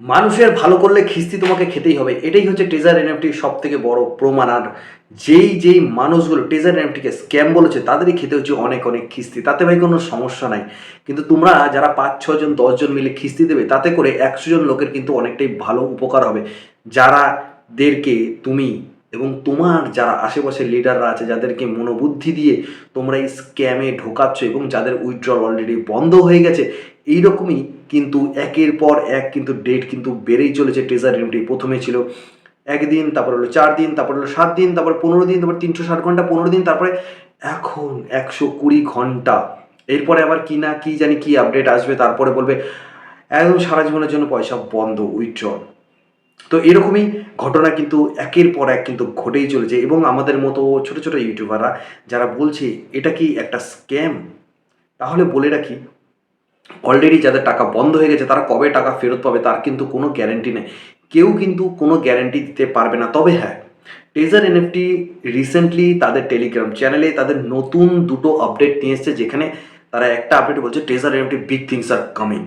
মানুষের ভালো করলে খিস্তি তোমাকে খেতেই হবে, এটাই হচ্ছে টেজার এনএফটির সব থেকে বড় প্রমাণ। আর যেই মানুষগুলো টেজার এনএফটিকে স্ক্যাম বলেছে তাদেরই খেতে হচ্ছে অনেক অনেক খিস্তি, তাতে ভাই কোনো সমস্যা নাই। কিন্তু তোমরা যারা 5-6 জন 10 জন মিলে খিস্তি দেবে, তাতে করে 100 জন লোকের কিন্তু অনেকটাই ভালো উপকার হবে। যারাদেরকে তুমি এবং তোমার যারা আশেপাশের লিডাররা আছে, যাদেরকে মনোবুদ্ধি দিয়ে তোমরা এই স্ক্যামে ঢোকাচ্ছ এবং যাদের উইথড্রল অলরেডি বন্ধ হয়ে গেছে, এইরকমই কিন্তু একের পর এক কিন্তু ডেট কিন্তু বেড়েই চলেছে। টেজার এনএফটি প্রথমে ছিল 1 দিন, তারপর হলো 4 দিন, তারপর হলো 7 দিন, তারপর 15 দিন, তারপর 360 ঘন্টা 15 দিন, তারপরে এখন 120 ঘন্টা। এরপরে আবার কি না কি জানি কি আপডেট আসবে, তারপরে বলবে একদম সারা জীবনের জন্য পয়সা বন্ধ, উইথড্রল। তো এরকমই ঘটনা কিন্তু একের পর এক কিন্তু ঘটেই চলেছে। এবং আমাদের মতো ছোট ছোট ইউটিউবাররা যারা বলছে এটা কি একটা স্ক্যাম, তাহলে বলে রাখি, অলরেডি যাদের টাকা বন্ধ হয়ে গেছে তারা কবে টাকা ফেরত পাবে তার কিন্তু কোনো গ্যারেন্টি নেই। কেউ কিন্তু কোনো গ্যারেন্টি দিতে পারবে না। তবে হ্যাঁ, টেজার এনএফটি রিসেন্টলি তাদের টেলিগ্রাম চ্যানেলে তাদের নতুন দুটো আপডেট নিয়ে এসছে, যেখানে তারা একটা আপডেট বলছে taser NFT big things are coming.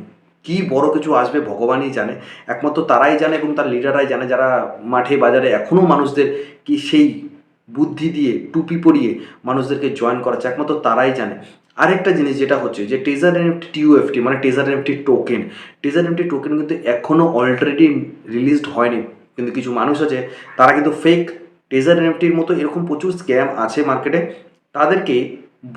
কি বড় কিছু আসবে ভগবানই জানে, একমাত্র তারাই জানে এবং তার লিডাররাই জানে, যারা মাঠে বাজারে এখনও মানুষদের কি সেই বুদ্ধি দিয়ে টুপি পরিয়ে মানুষদেরকে জয়েন করাচ্ছে, একমাত্র তারাই জানে। আরেকটা জিনিস যেটা হচ্ছে যে টেজার এনএফটি টিউএফটি মানে taser NFT token, taser NFT token কিন্তু এখনও অলরেডি রিলিজড হয়নি। কিন্তু কিছু মানুষ আছে তারা কিন্তু ফেক টেজার এনএফটির মতো এরকম প্রচুর স্ক্যাম আছে মার্কেটে, তাদেরকে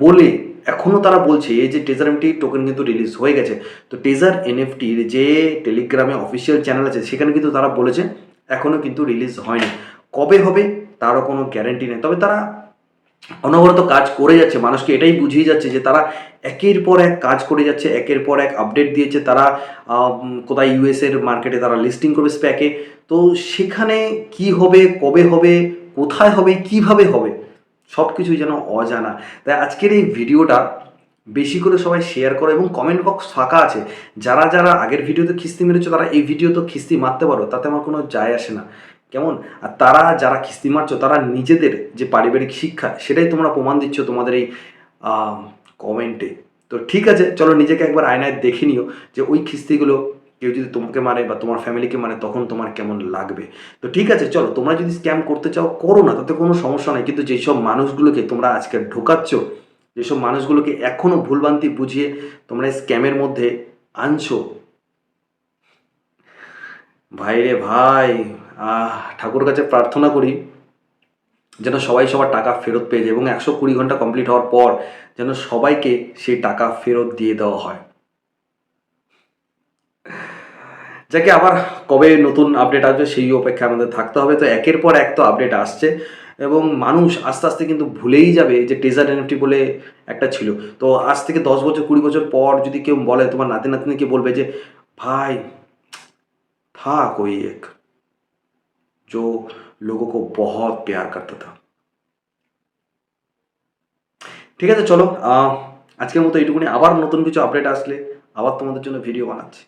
বলে এখনও তারা বলছে যে টেজার এনএফটি টোকেন কিন্তু রিলিজ হয়ে গেছে। তো টেজার এনএফটির যে টেলিগ্রামে অফিসিয়াল চ্যানেল আছে সেখানে কিন্তু তারা বলেছে এখনও কিন্তু রিলিজ হয়নি, কবে হবে তারও কোনো গ্যারেন্টি নেই। তবে তারা অনবরত কাজ করে যাচ্ছে, মানুষকে এটাই বুঝিয়ে যাচ্ছে যে তারা একের পর এক কাজ করে যাচ্ছে, একের পর এক আপডেট দিয়েছে। তারা কোথায় ইউএসের মার্কেটে তারা লিস্টিং করবে স্প্যাকে, তো সেখানে কি হবে, কবে হবে, কোথায় হবে, কিভাবে হবে, সব কিছুই যেন অজানা। তাই আজকের এই ভিডিওটা বেশি করে সবাই শেয়ার করো এবং কমেন্ট বক্স ফাঁকা আছে, যারা যারা আগের ভিডিওতে খিস্তি মেরেছো তারা এই ভিডিওতে খিস্তি মারতে পারো, তাতে আমার কোনো যায় আসে না, কেমন? আর তারা যারা খিস্তি মারছো তারা নিজেদের যে পারিবারিক শিক্ষা সেটাই তোমরা প্রমাণ দিচ্ছ তোমাদের এই কমেন্টে। তো ঠিক আছে, চলো নিজেকে একবার আয়নায় দেখে নিও যে ওই খিস্তিগুলো কেউ যদি তোমাকে মারে বা তোমার ফ্যামিলিকে মারে তখন তোমার কেমন লাগবে। তো ঠিক আছে, চলো, তোমরা যদি স্ক্যাম করতে চাও করো না, তাতে কোনো সমস্যা নাই। কিন্তু যেসব মানুষগুলোকে তোমরা আজকে ঢোকাচ্ছ, যেসব মানুষগুলোকে এখনও ভুলভ্রান্তি বুঝিয়ে তোমরা স্ক্যামের মধ্যে আনছো, ভাই রে ভাই, ঠাকুর কাছে প্রার্থনা করি যেন সবাই সবার টাকা ফেরত পেয়ে যায় এবং 120 ঘন্টা কমপ্লিট হওয়ার পর যেন সবাইকে সেই টাকা ফেরত দিয়ে দেওয়া হয়। যাকে আবার কবে নতুন আপডেট আসবে সেই অপেক্ষা আমাদের থাকতে হবে। তো একের পর এক তো আপডেট আসছে এবং মানুষ আস্তে আস্তে কিন্তু ভুলেই যাবে যে টেজার এনএফটি বলে একটা ছিল। তো আজ থেকে 10 বছর 20 বছর পর যদি কেউ বলে, তোমার নাতি নাতনিকে বলবে যে ভাই था कोई एक जो लोगों को बहुत प्यार करता था। ঠিক আছে, চলো, আজকের মতো এইটুকুনি। আবার নতুন কিছু আপডেট আসলে আবার তোমাদের জন্য ভিডিও বানাচ্ছি।